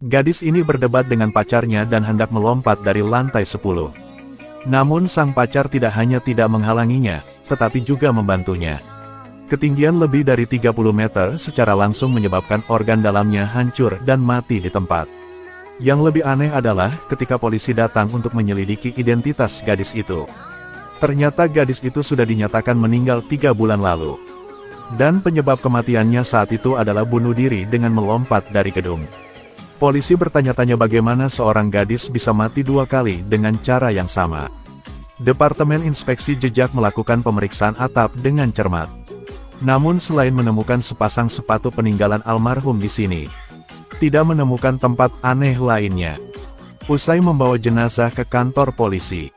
Gadis ini berdebat dengan pacarnya dan hendak melompat dari lantai 10. Namun sang pacar tidak hanya tidak menghalanginya, tetapi juga membantunya. Ketinggian lebih dari 30 meter secara langsung menyebabkan organ dalamnya hancur dan mati di tempat. Yang lebih aneh adalah ketika polisi datang untuk menyelidiki identitas gadis itu. Ternyata gadis itu sudah dinyatakan meninggal 3 bulan lalu. Dan penyebab kematiannya saat itu adalah bunuh diri dengan melompat dari gedung. Polisi bertanya-tanya bagaimana seorang gadis bisa mati 2 kali dengan cara yang sama. Departemen Inspeksi Jejak melakukan pemeriksaan atap dengan cermat. Namun selain menemukan sepasang sepatu peninggalan almarhum di sini, tidak menemukan tempat aneh lainnya. Usai membawa jenazah ke kantor polisi,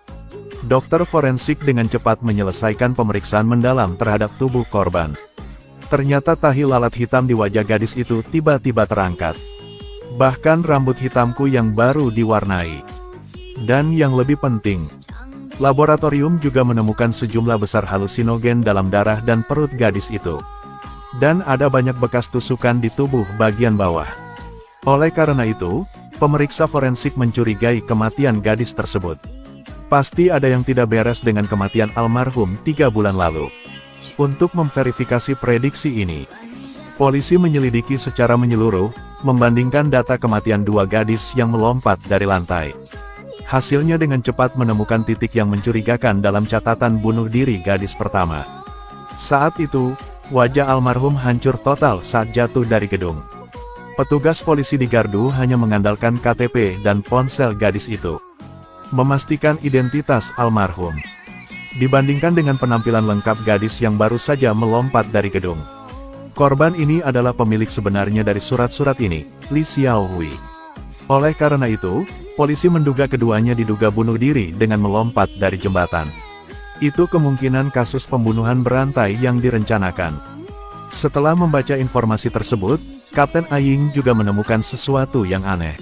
dokter forensik dengan cepat menyelesaikan pemeriksaan mendalam terhadap tubuh korban. Ternyata tahi lalat hitam di wajah gadis itu tiba-tiba terangkat. Bahkan rambut hitamku yang baru diwarnai. Dan yang lebih penting, laboratorium juga menemukan sejumlah besar halusinogen dalam darah dan perut gadis itu. Dan ada banyak bekas tusukan di tubuh bagian bawah. Oleh karena itu, pemeriksa forensik mencurigai kematian gadis tersebut. Pasti ada yang tidak beres dengan kematian almarhum 3 bulan lalu. Untuk memverifikasi prediksi ini, polisi menyelidiki secara menyeluruh, membandingkan data kematian 2 gadis yang melompat dari lantai. Hasilnya dengan cepat menemukan titik yang mencurigakan dalam catatan bunuh diri gadis pertama. Saat itu, wajah almarhum hancur total saat jatuh dari gedung. Petugas polisi di gardu hanya mengandalkan KTP dan ponsel gadis itu, memastikan identitas almarhum. Dibandingkan dengan penampilan lengkap gadis yang baru saja melompat dari gedung, korban ini adalah pemilik sebenarnya dari surat-surat ini, Li Xiaohui. Oleh karena itu, polisi menduga keduanya diduga bunuh diri dengan melompat dari jembatan. Itu kemungkinan kasus pembunuhan berantai yang direncanakan. Setelah membaca informasi tersebut, Kapten Aying juga menemukan sesuatu yang aneh.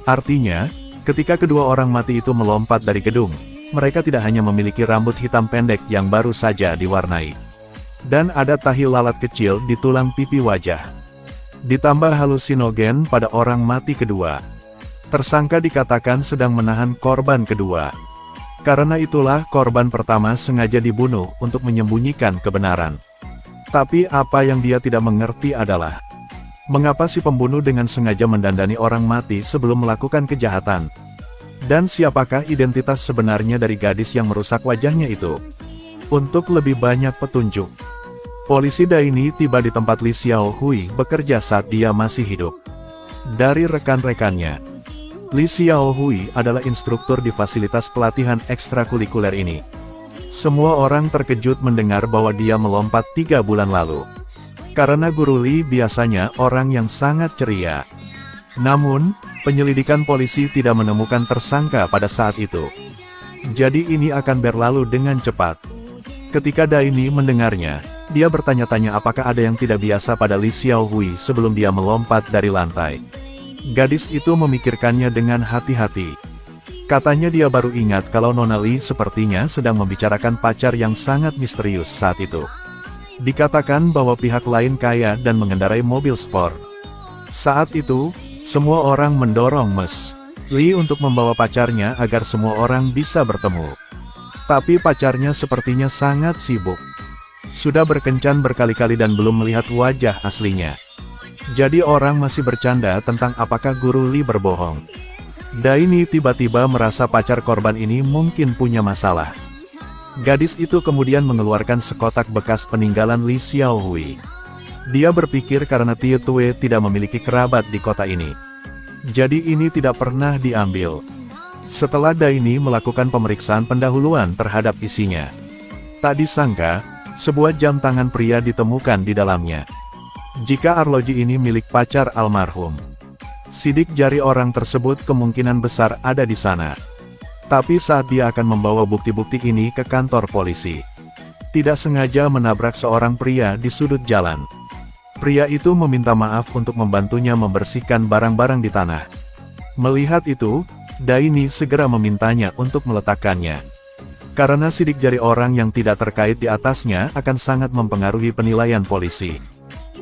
Artinya, ketika kedua orang mati itu melompat dari gedung, mereka tidak hanya memiliki rambut hitam pendek yang baru saja diwarnai. Dan ada tahi lalat kecil di tulang pipi wajah. Ditambah halusinogen pada orang mati kedua. Tersangka dikatakan sedang menahan korban kedua. Karena itulah korban pertama sengaja dibunuh untuk menyembunyikan kebenaran. Tapi apa yang dia tidak mengerti adalah, mengapa si pembunuh dengan sengaja mendandani orang mati sebelum melakukan kejahatan? Dan siapakah identitas sebenarnya dari gadis yang merusak wajahnya itu? Untuk lebih banyak petunjuk, polisi Daini tiba di tempat Li Xiaohui bekerja saat dia masih hidup. Dari rekan-rekannya, Li Xiaohui adalah instruktur di fasilitas pelatihan ekstrakurikuler ini. Semua orang terkejut mendengar bahwa dia melompat 3 bulan lalu. Karena Guru Li biasanya orang yang sangat ceria. Namun, penyelidikan polisi tidak menemukan tersangka pada saat itu. Jadi ini akan berlalu dengan cepat. Ketika Daini mendengarnya, dia bertanya-tanya apakah ada yang tidak biasa pada Li Xiaohui sebelum dia melompat dari lantai. Gadis itu memikirkannya dengan hati-hati. Katanya dia baru ingat kalau Nona Li sepertinya sedang membicarakan pacar yang sangat misterius saat itu. Dikatakan bahwa pihak lain kaya dan mengendarai mobil sport. Saat itu, semua orang mendorong Ms. Li untuk membawa pacarnya agar semua orang bisa bertemu. Tapi pacarnya sepertinya sangat sibuk. Sudah berkencan berkali-kali dan belum melihat wajah aslinya. Jadi orang masih bercanda tentang apakah Guru Li berbohong. Daini tiba-tiba merasa pacar korban ini mungkin punya masalah. Gadis itu kemudian mengeluarkan sekotak bekas peninggalan Li Xiaohui. Dia berpikir karena Tie Tue tidak memiliki kerabat di kota ini, jadi ini tidak pernah diambil. Setelah Daini melakukan pemeriksaan pendahuluan terhadap isinya, tak disangka, sebuah jam tangan pria ditemukan di dalamnya. Jika arloji ini milik pacar almarhum, sidik jari orang tersebut kemungkinan besar ada di sana. Tapi saat dia akan membawa bukti-bukti ini ke kantor polisi, tidak sengaja menabrak seorang pria di sudut jalan. Pria itu meminta maaf untuk membantunya membersihkan barang-barang di tanah. Melihat itu, Daini segera memintanya untuk meletakkannya. Karena sidik jari orang yang tidak terkait di atasnya akan sangat mempengaruhi penilaian polisi.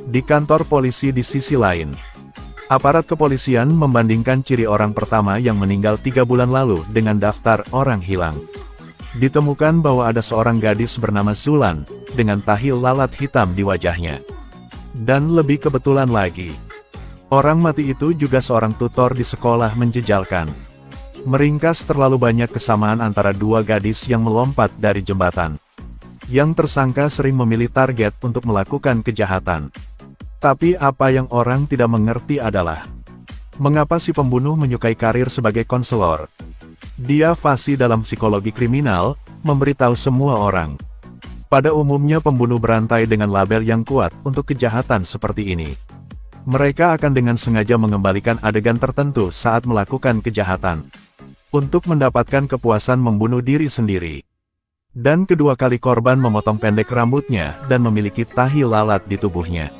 Di kantor polisi di sisi lain, Aparat kepolisian membandingkan ciri orang pertama yang meninggal 3 bulan lalu dengan daftar orang hilang. Ditemukan bahwa ada seorang gadis bernama Zulan, dengan tahi lalat hitam di wajahnya. Dan lebih kebetulan lagi, orang mati itu juga seorang tutor di sekolah menjejalkan. Meringkas terlalu banyak kesamaan antara dua gadis yang melompat dari jembatan. Yang tersangka sering memilih target untuk melakukan kejahatan. Tapi apa yang orang tidak mengerti adalah, mengapa si pembunuh menyukai karir sebagai konselor? Dia fasih dalam psikologi kriminal, memberitahu semua orang. Pada umumnya pembunuh berantai dengan label yang kuat untuk kejahatan seperti ini. Mereka akan dengan sengaja mengembalikan adegan tertentu saat melakukan kejahatan. Untuk mendapatkan kepuasan membunuh diri sendiri. Dan kedua kali korban memotong pendek rambutnya dan memiliki tahi lalat di tubuhnya.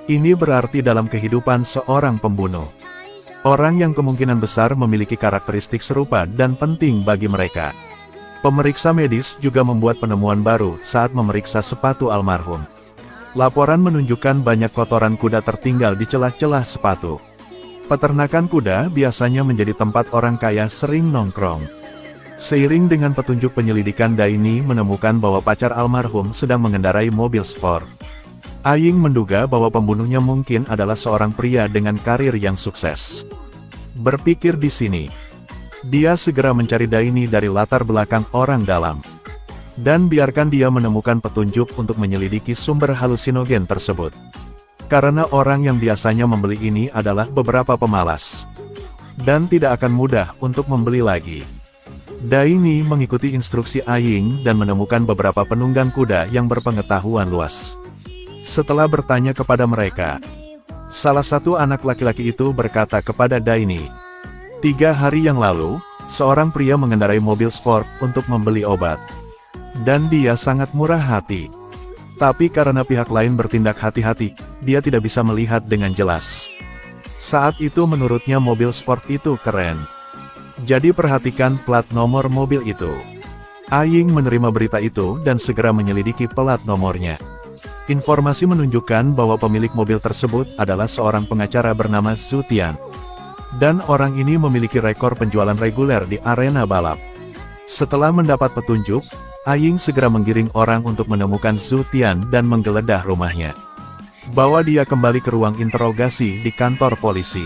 Ini berarti dalam kehidupan seorang pembunuh. Orang yang kemungkinan besar memiliki karakteristik serupa dan penting bagi mereka. Pemeriksa medis juga membuat penemuan baru saat memeriksa sepatu almarhum. Laporan menunjukkan banyak kotoran kuda tertinggal di celah-celah sepatu. Peternakan kuda biasanya menjadi tempat orang kaya sering nongkrong. Seiring dengan petunjuk penyelidikan, Daini menemukan bahwa pacar almarhum sedang mengendarai mobil sport. Aying menduga bahwa pembunuhnya mungkin adalah seorang pria dengan karir yang sukses. Berpikir di sini, dia segera mencari Daini dari latar belakang orang dalam. Dan biarkan dia menemukan petunjuk untuk menyelidiki sumber halusinogen tersebut. Karena orang yang biasanya membeli ini adalah beberapa pemalas. Dan tidak akan mudah untuk membeli lagi. Daini mengikuti instruksi Aying dan menemukan beberapa penunggang kuda yang berpengetahuan luas. Setelah bertanya kepada mereka, salah satu anak laki-laki itu berkata kepada Daini, 3 hari yang lalu, seorang pria mengendarai mobil sport untuk membeli obat. Dan dia sangat murah hati. Tapi karena pihak lain bertindak hati-hati, dia tidak bisa melihat dengan jelas. Saat itu menurutnya mobil sport itu keren. Jadi perhatikan plat nomor mobil itu. Aying menerima berita itu dan segera menyelidiki plat nomornya. Informasi menunjukkan bahwa pemilik mobil tersebut adalah seorang pengacara bernama Zhu Tian. Dan orang ini memiliki rekor penjualan reguler di arena balap. Setelah mendapat petunjuk, Aying segera menggiring orang untuk menemukan Zhu Tian dan menggeledah rumahnya. Bawa dia kembali ke ruang interogasi di kantor polisi.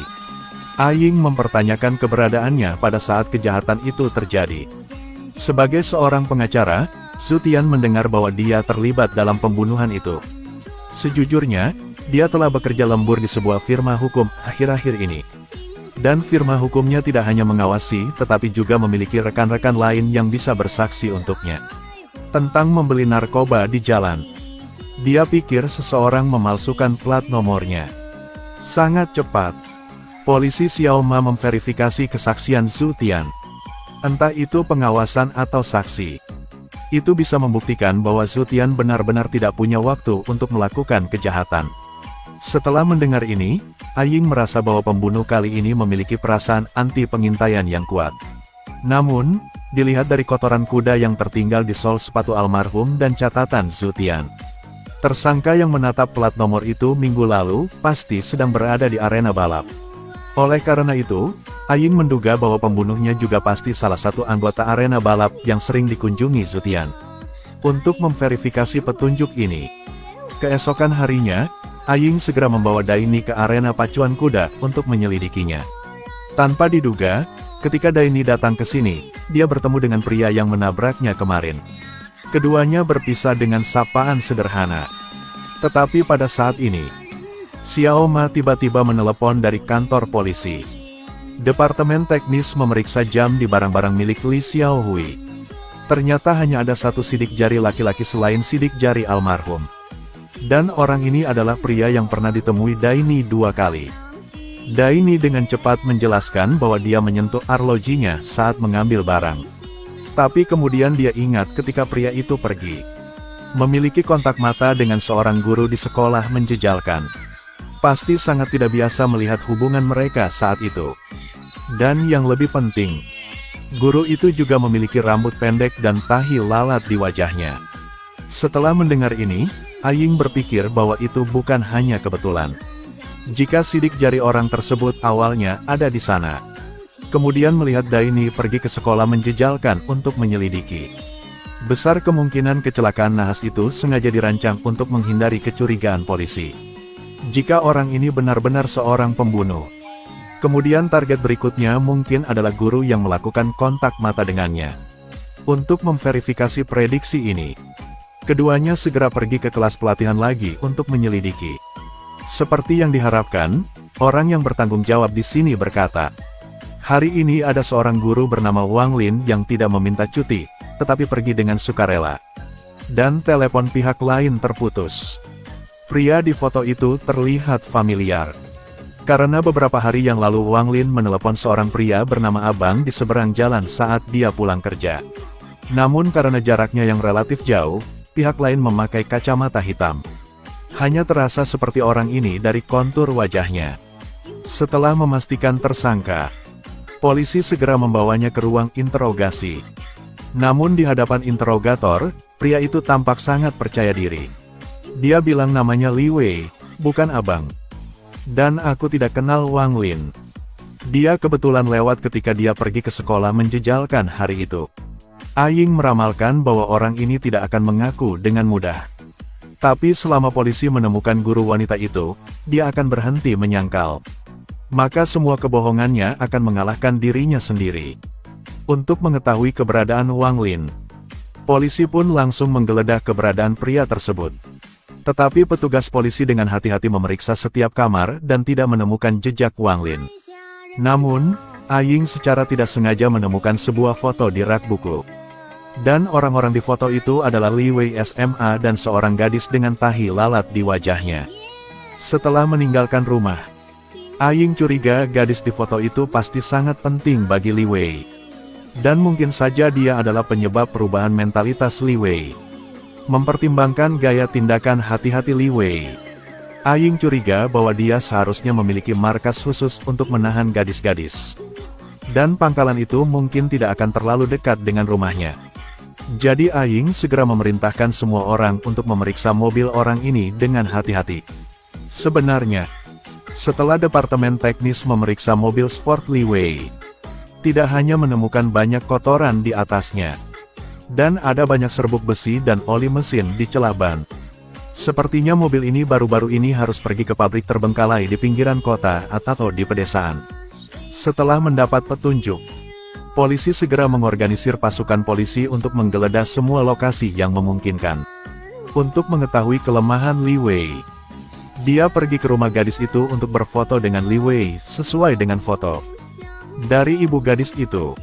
Aying mempertanyakan keberadaannya pada saat kejahatan itu terjadi. Sebagai seorang pengacara, Zhu Tian mendengar bahwa dia terlibat dalam pembunuhan itu. Sejujurnya, dia telah bekerja lembur di sebuah firma hukum akhir-akhir ini. Dan firma hukumnya tidak hanya mengawasi, tetapi juga memiliki rekan-rekan lain yang bisa bersaksi untuknya. Tentang membeli narkoba di jalan. Dia pikir seseorang memalsukan plat nomornya. Sangat cepat. Polisi Xiao Ma memverifikasi kesaksian Zhu Tian. Entah itu pengawasan atau saksi. Itu bisa membuktikan bahwa Zhu Tian benar-benar tidak punya waktu untuk melakukan kejahatan. Setelah mendengar ini, Aying merasa bahwa pembunuh kali ini memiliki perasaan anti pengintaian yang kuat. Namun, dilihat dari kotoran kuda yang tertinggal di sol sepatu almarhum dan catatan Zhu Tian, tersangka yang menatap plat nomor itu minggu lalu, pasti sedang berada di arena balap. Oleh karena itu, Aying menduga bahwa pembunuhnya juga pasti salah satu anggota arena balap yang sering dikunjungi Zhu Tian. Untuk memverifikasi petunjuk ini, keesokan harinya, Aying segera membawa Daini ke arena pacuan kuda untuk menyelidikinya. Tanpa diduga, ketika Daini datang ke sini, dia bertemu dengan pria yang menabraknya kemarin. Keduanya berpisah dengan sapaan sederhana. Tetapi pada saat ini, Xiao Ma tiba-tiba menelepon dari kantor polisi. Departemen teknis memeriksa jam di barang-barang milik Li Xiaohui. Ternyata hanya ada satu sidik jari laki-laki selain sidik jari almarhum. Dan orang ini adalah pria yang pernah ditemui Daini 2 kali. Daini dengan cepat menjelaskan bahwa dia menyentuh arlojinya saat mengambil barang. Tapi kemudian dia ingat ketika pria itu pergi. Memiliki kontak mata dengan seorang guru di sekolah menjejalkan. Pasti sangat tidak biasa melihat hubungan mereka saat itu. Dan yang lebih penting, guru itu juga memiliki rambut pendek dan tahi lalat di wajahnya. Setelah mendengar ini, Aying berpikir bahwa itu bukan hanya kebetulan. Jika sidik jari orang tersebut awalnya ada di sana. Kemudian melihat Daini pergi ke sekolah menjejalkan untuk menyelidiki. Besar kemungkinan kecelakaan nahas itu sengaja dirancang untuk menghindari kecurigaan polisi. Jika orang ini benar-benar seorang pembunuh. Kemudian target berikutnya mungkin adalah guru yang melakukan kontak mata dengannya. Untuk memverifikasi prediksi ini, keduanya segera pergi ke kelas pelatihan lagi untuk menyelidiki. Seperti yang diharapkan, orang yang bertanggung jawab di sini berkata, hari ini ada seorang guru bernama Wang Lin yang tidak meminta cuti, tetapi pergi dengan sukarela. Dan telepon pihak lain terputus. Pria di foto itu terlihat familiar. Karena beberapa hari yang lalu Wang Lin menelepon seorang pria bernama Abang di seberang jalan saat dia pulang kerja. Namun karena jaraknya yang relatif jauh, pihak lain memakai kacamata hitam. Hanya terasa seperti orang ini dari kontur wajahnya. Setelah memastikan tersangka, polisi segera membawanya ke ruang interogasi. Namun di hadapan interrogator, pria itu tampak sangat percaya diri. Dia bilang namanya Li Wei, bukan Abang. Dan aku tidak kenal Wang Lin. Dia kebetulan lewat ketika dia pergi ke sekolah menjejalkan hari itu. Aying meramalkan bahwa orang ini tidak akan mengaku dengan mudah. Tapi selama polisi menemukan guru wanita itu, dia akan berhenti menyangkal. Maka semua kebohongannya akan mengalahkan dirinya sendiri. Untuk mengetahui keberadaan Wang Lin, polisi pun langsung menggeledah keberadaan pria tersebut. Tetapi petugas polisi dengan hati-hati memeriksa setiap kamar dan tidak menemukan jejak Wang Lin. Namun, Aying secara tidak sengaja menemukan sebuah foto di rak buku. Dan orang-orang di foto itu adalah Li Wei SMA dan seorang gadis dengan tahi lalat di wajahnya. Setelah meninggalkan rumah, Aying curiga gadis di foto itu pasti sangat penting bagi Li Wei. Dan mungkin saja dia adalah penyebab perubahan mentalitas Li Wei. Mempertimbangkan gaya tindakan hati-hati Li Wei, Aying curiga bahwa dia seharusnya memiliki markas khusus untuk menahan gadis-gadis. Dan pangkalan itu mungkin tidak akan terlalu dekat dengan rumahnya. Jadi Aying segera memerintahkan semua orang untuk memeriksa mobil orang ini dengan hati-hati. Sebenarnya, setelah Departemen Teknis memeriksa mobil sport Li Wei, tidak hanya menemukan banyak kotoran di atasnya, dan ada banyak serbuk besi dan oli mesin di celah ban. Sepertinya mobil ini baru-baru ini harus pergi ke pabrik terbengkalai di pinggiran kota atau di pedesaan. Setelah mendapat petunjuk, polisi segera mengorganisir pasukan polisi untuk menggeledah semua lokasi yang memungkinkan. Untuk mengetahui kelemahan Li Wei, dia pergi ke rumah gadis itu untuk berfoto dengan Li Wei sesuai dengan foto dari ibu gadis itu.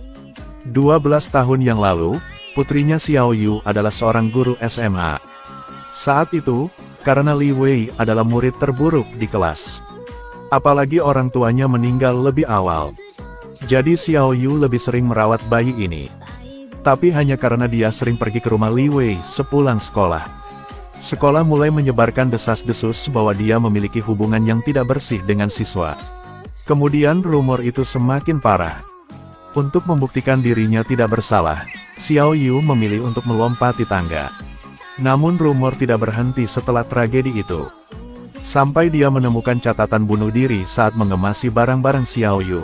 12 tahun yang lalu, putrinya Xiao Yu adalah seorang guru SMA. Saat itu, karena Li Wei adalah murid terburuk di kelas. Apalagi orang tuanya meninggal lebih awal. Jadi Xiao Yu lebih sering merawat bayi ini. Tapi hanya karena dia sering pergi ke rumah Li Wei sepulang sekolah. Sekolah mulai menyebarkan desas-desus bahwa dia memiliki hubungan yang tidak bersih dengan siswa. Kemudian rumor itu semakin parah. Untuk membuktikan dirinya tidak bersalah, Xiao Yu memilih untuk melompati tangga. Namun rumor tidak berhenti setelah tragedi itu. Sampai dia menemukan catatan bunuh diri saat mengemasi barang-barang Xiao Yu.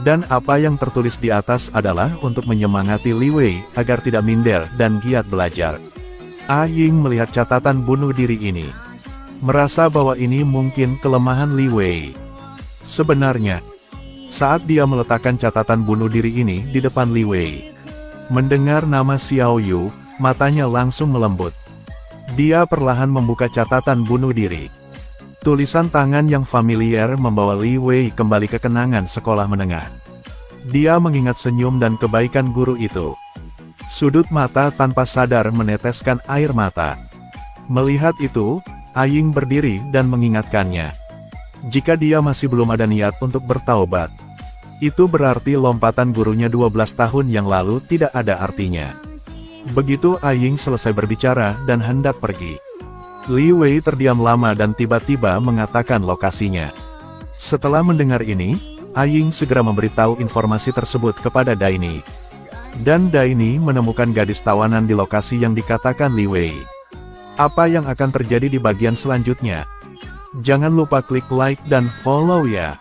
Dan apa yang tertulis di atas adalah untuk menyemangati Li Wei agar tidak minder dan giat belajar. Aying melihat catatan bunuh diri ini, merasa bahwa ini mungkin kelemahan Li Wei. Sebenarnya, saat dia meletakkan catatan bunuh diri ini di depan Li Wei, mendengar nama Xiao Yu, matanya langsung melembut. Dia perlahan membuka catatan bunuh diri. Tulisan tangan yang familiar membawa Li Wei kembali ke kenangan sekolah menengah. Dia mengingat senyum dan kebaikan guru itu. Sudut mata tanpa sadar meneteskan air mata. Melihat itu, Aying berdiri dan mengingatkannya. Jika dia masih belum ada niat untuk bertaubat, itu berarti lompatan gurunya 12 tahun yang lalu tidak ada artinya. Begitu Aying selesai berbicara dan hendak pergi, Li Wei terdiam lama dan tiba-tiba mengatakan lokasinya. Setelah mendengar ini, Aying segera memberitahu informasi tersebut kepada Daini. Dan Daini menemukan gadis tawanan di lokasi yang dikatakan Li Wei. Apa yang akan terjadi di bagian selanjutnya? Jangan lupa klik like dan follow ya.